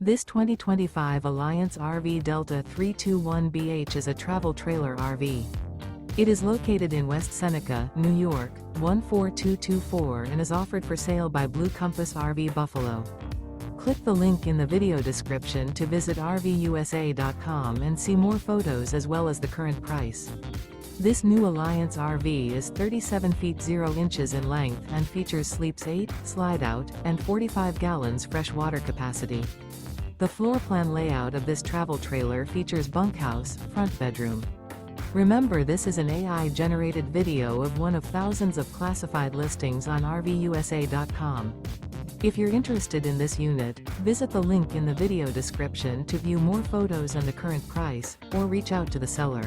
This 2025 Alliance RV Delta 321BH is a travel trailer RV. It is located in West Seneca, New York, 14224 and is offered for sale by Blue Compass RV Buffalo. Click the link in the video description to visit RVUSA.com and see more photos as well as the current price. This new Alliance RV is 37 feet 0 inches in length and features sleeps 8, slide-out, and 45 gallons fresh water capacity. The floor plan layout of this travel trailer features bunkhouse, front bedroom. Remember, this is an AI-generated video of one of thousands of classified listings on RVUSA.com. If you're interested in this unit, visit the link in the video description to view more photos and the current price, or reach out to the seller.